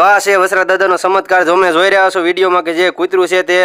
તો આ છે વસરા દાદાનો ચમત્કાર તમે જોઈ રહ્યા છો વિડીયોમાં કે જે કૂતરું છે તે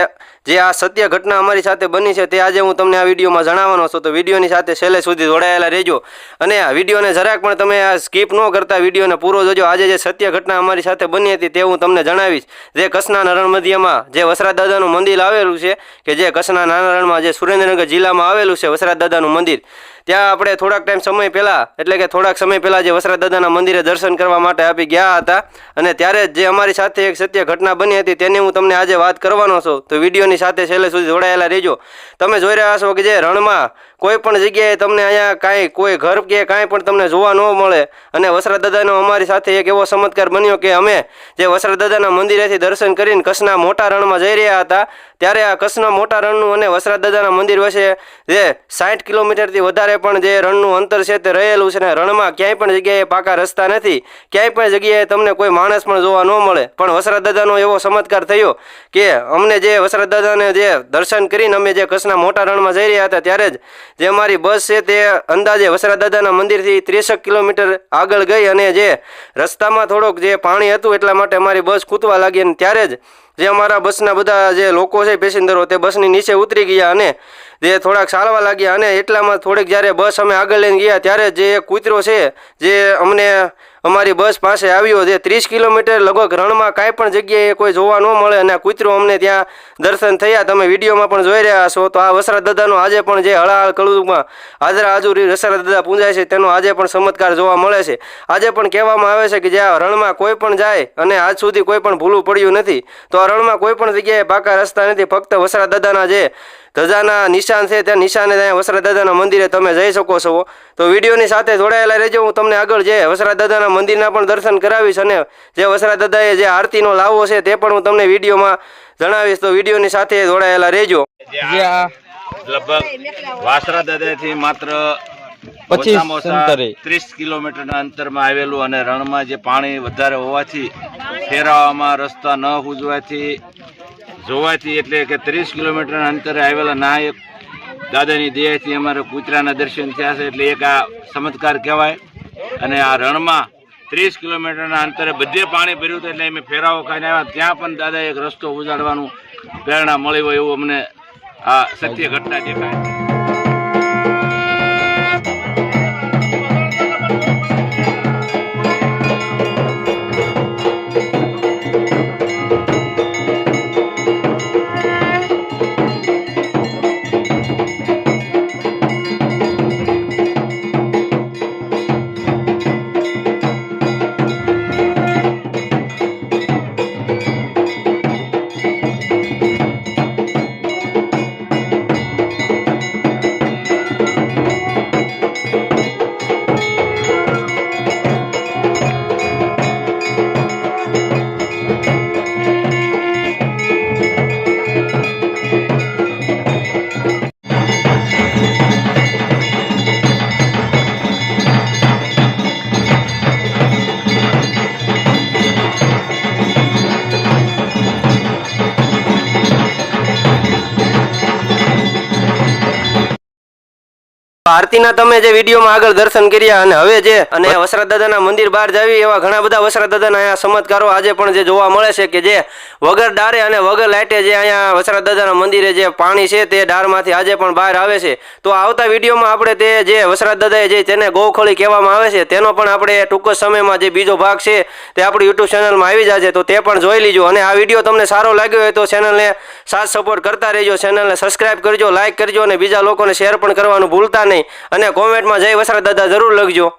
જે આ સત્ય ઘટના અમારી સાથે બની છે તે આજે હું તમને આ વિડીયોમાં જણાવવાનો છું। તો વિડીયોની સાથે છેલ્લે સુધી જોડાયેલા રહેજો અને આ વિડીયોને જરાક પણ તમે આ સ્કીપ ન કરતા વિડીયોને પૂરો જોજો। આજે જે સત્ય ઘટના અમારી સાથે બની હતી તે હું તમને જણાવીશ। જે કચ્છના રણ મધ્યમાં જે વસરા દાદાનું મંદિર આવેલું છે કે જે કચ્છના નાના રણમાં જે સુરેન્દ્રનગર જિલ્લામાં આવેલું છે વસરા દાદાનું મંદિર, ત્યાં આપણે થોડાક ટાઈમ સમય પહેલાં એટલે કે થોડાક સમય પહેલાં જે વસરા દાદાના મંદિરે દર્શન કરવા માટે આપી ગયા હતા અને ત્યારે જે અમારી સાથે એક સત્ય ઘટના બની હતી તેની હું તમને આજે વાત કરવાનો છું। તો વિડીયોની સાથે છેલ્લે સુધી જોડાયેલા રહેજો। તમે જોઈ રહ્યા છો કે જે રણમાં કોઈ પણ જગ્યાએ તમને અહીંયા કાંઈ કોઈ ઘર કે કાંઈ પણ તમને જોવા ન મળે અને વસરા દાદાનો અમારી સાથે એક એવો ચમત્કાર બન્યો કે અમે જે વસરા દાદાના મંદિરેથી દર્શન કરીને કચ્છના મોટા રણમાં જઈ રહ્યા હતા ત્યારે આ કચ્છના મોટા રણનું અને વસરા દાદાના મંદિર વચ્ચે જે 60 કિલોમીટરથી વધારે પણ જે રણનું અંતર છે તે રહેલું છે ને રણમાં ક્યાંય પણ જગ્યાએ પાકા રસ્તા નથી, ક્યાંય પણ જગ્યાએ તમને કોઈ માણસ પણ જોવા ન મળે। પણ વસરા દાદાનો એવો ચમત્કાર થયો કે અમને જે વસરા દાદાને જે દર્શન કરીને અમે જે કચ્છના મોટા રણમાં જઈ રહ્યા હતા ત્યારે જ જે અમારી બસ છે તે અંદાજે વસરા દાદાના મંદિરથી 63 કિલોમીટર આગળ ગઈ અને જે રસ્તામાં થોડોક જે પાણી હતું એટલા માટે અમારી બસ ખૂંચવા લાગી અને ત્યારે જ જે અમારા બસના બધા જે લોકો છે પેસેન્જરો તે બસની નીચે ઉતરી ગયા અને જે થોડાક ચાલવા લાગ્યા અને એટલામાં થોડીક જ્યારે બસ અમે આગળ લઈને ગયા ત્યારે જે કૂતરો છે જે અમને અમારી બસ પાસે આવ્યો જે 30 કિલોમીટર લગભગ રણમાં કાંઈ પણ જગ્યાએ કોઈ જોવા ન મળે અને આ કૂતરો અમને ત્યાં દર્શન થયા, તમે વિડીયોમાં પણ જોઈ રહ્યા છો। તો આ વસરા દાદાનો આજે પણ જે હળાહળ કળુમાં હાજરા હાજુરી વસરા દાદા પૂજાય છે તેનો આજે પણ ચમત્કાર જોવા મળે છે। આજે પણ કહેવામાં આવે છે કે જે આ રણમાં કોઈ પણ જાય અને આજ સુધી કોઈ પણ ભૂલું પડ્યું નથી। તો આ રણમાં કોઈ પણ જગ્યાએ પાકા રસ્તા નથી, ફક્ત વસરા દાદાના જે ધજાના નિશાન છે ત્યાં નિશાને ત્યાં વસરા દાદાના મંદિરે તમે જઈ શકો છો। તો વિડીયોની સાથે જોડાયેલા રહેજો, હું તમને આગળ જે વસરા દાદાના મંદિરના પણ દર્શન કરાવીશ અને જે વસરા દાદાએ જે આરતીનો લાવો છે તે પણ હું તમને વિડીયોમાં જણાવીશ। તો વિડીયોની સાથે જોડાયેલા રહેજો। લગભગ વાસરા દાદાથી માત્ર 30 કિલોમીટરના અંતરમાં આવેલું અને રણમાં જે પાણી વધારે હોવાથી ફેરવામાં રસ્તા ન પૂજવાથી જોવાથી એટલે કે 30 કિલોમીટરના અંતરે આવેલા ના એક દાદાની દયાથી અમારે કૂતરાના દર્શન થયા છે એટલે એક આ ચમત્કાર કહેવાય। અને આ રણમાં 30 કિલોમીટરના અંતરે બધે પાણી ભર્યું હતું એટલે અમે ફેરાવો ખાઈને આવ્યા ત્યાં પણ દાદાએ એક રસ્તો ઉજાડવાનું પ્રેરણા મળી હોય એવું અમને આ સત્ય ઘટના દેખાય। આરતીના તમે જે વિડીયોમાં આગળ દર્શન કર્યા અને હવે જે અને વસરા દાદાના મંદિર બહાર જાવી એવા ઘણા બધા વસરા દાદાના અહીંયા ચમત્કારો આજે પણ જે જોવા મળે છે કે જે વગર ડારે અને વગર લાઇટે જે અહીંયા વસરા દાદાના મંદિરે જે પાણી છે તે ડારમાંથી આજે પણ બહાર આવે છે। તો આવતા વિડીયોમાં આપણે તે જે વસરા દાદાએ જે તેને ગૌખળી કહેવામાં આવે છે તેનો પણ આપણે ટૂંક જ સમયમાં જે બીજો ભાગ છે તે આપણી યુટ્યુબ ચેનલમાં આવી જશે, તો તે પણ જોઈ લીજો। અને આ વિડીયો તમને સારો લાગ્યો હોય તો ચેનલને સાથ સપોર્ટ કરતા રહેજો, ચેનલને સબસ્ક્રાઈબ કરજો, લાઇક કરજો અને બીજા લોકોને શેર પણ કરવાનું ભૂલતા નહીં અને કોમેન્ટમાં જય વસરા દાદા જરૂર લખજો।